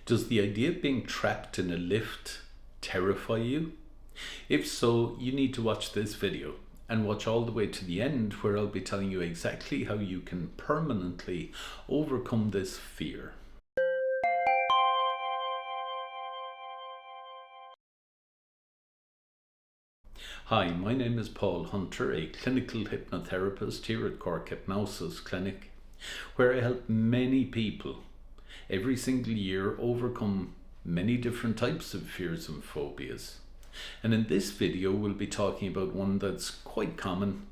Does the idea of being trapped in a lift terrify you? If so, you need to watch this video and watch all the way to the end, where I'll be telling you exactly how you can permanently overcome this fear. Hi, my name is Paul Hunter, a clinical hypnotherapist here at Cork Hypnosis Clinic, where I help many people every single year overcome many different types of fears and phobias. And in this video, we'll be talking about one that's quite common,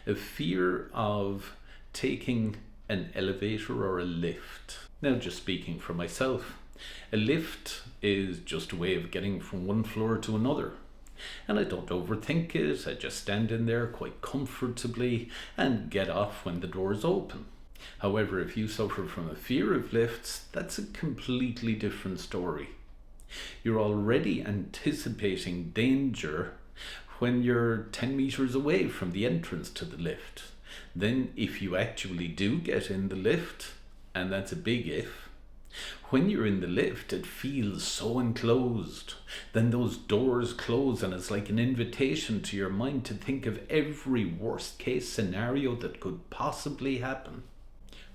a fear of taking an elevator or a lift. Now, just speaking for myself, a lift is just a way of getting from one floor to another. And I don't overthink it. I just stand in there quite comfortably and get off when the doors open. However, if you suffer from a fear of lifts, that's a completely different story. You're already anticipating danger when you're 10 meters away from the entrance to the lift. Then if you actually do get in the lift, and that's a big if, when you're in the lift, it feels so enclosed. Then those doors close and it's like an invitation to your mind to think of every worst case scenario that could possibly happen.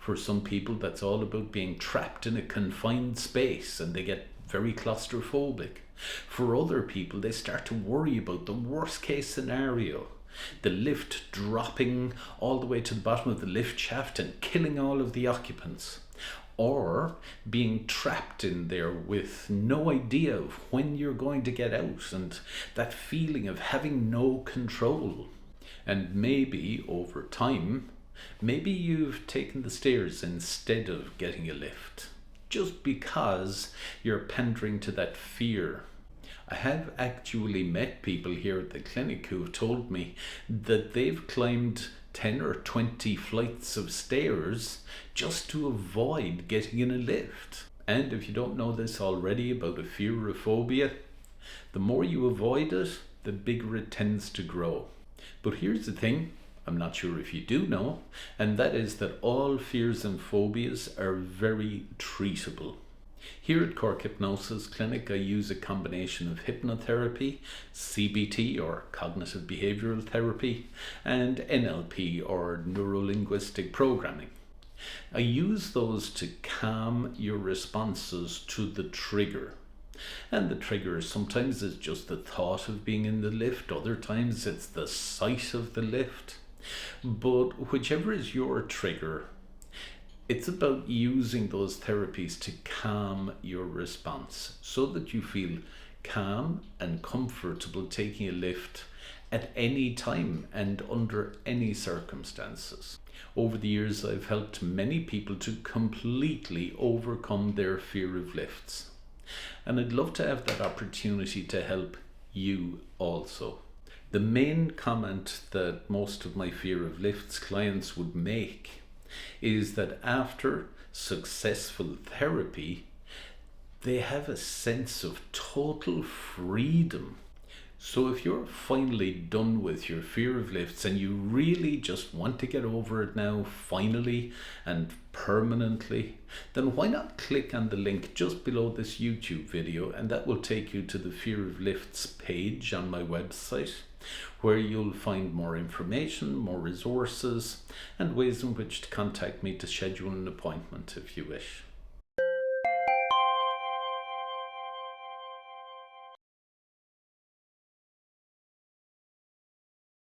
For some people, that's all about being trapped in a confined space and they get very claustrophobic. For other people, they start to worry about the worst case scenario. The lift dropping all the way to the bottom of the lift shaft and killing all of the occupants. Or being trapped in there with no idea of when you're going to get out, and that feeling of having no control. And maybe over time, maybe you've taken the stairs instead of getting a lift, just because you're pandering to that fear. I have actually met people here at the clinic who have told me that they've climbed 10 or 20 flights of stairs just to avoid getting in a lift. And if you don't know this already about a fear or phobia, the more you avoid it, the bigger it tends to grow. But here's the thing, I'm not sure if you do know, and that is that all fears and phobias are very treatable. Here at Cork Hypnosis Clinic, I use a combination of hypnotherapy, CBT or cognitive behavioral therapy, and NLP or Neuro-Linguistic Programming. I use those to calm your responses to the trigger. And the trigger sometimes is just the thought of being in the lift, other times it's the sight of the lift. But whichever is your trigger, it's about using those therapies to calm your response so that you feel calm and comfortable taking a lift at any time and under any circumstances. Over the years, I've helped many people to completely overcome their fear of lifts. And I'd love to have that opportunity to help you also. The main comment that most of my fear of lifts clients would make is that after successful therapy, they have a sense of total freedom. So if you're finally done with your fear of lifts and you really just want to get over it now, finally and permanently, then why not click on the link just below this YouTube video, and that will take you to the Fear of Lifts page on my website, where you'll find more information, more resources, and ways in which to contact me to schedule an appointment if you wish.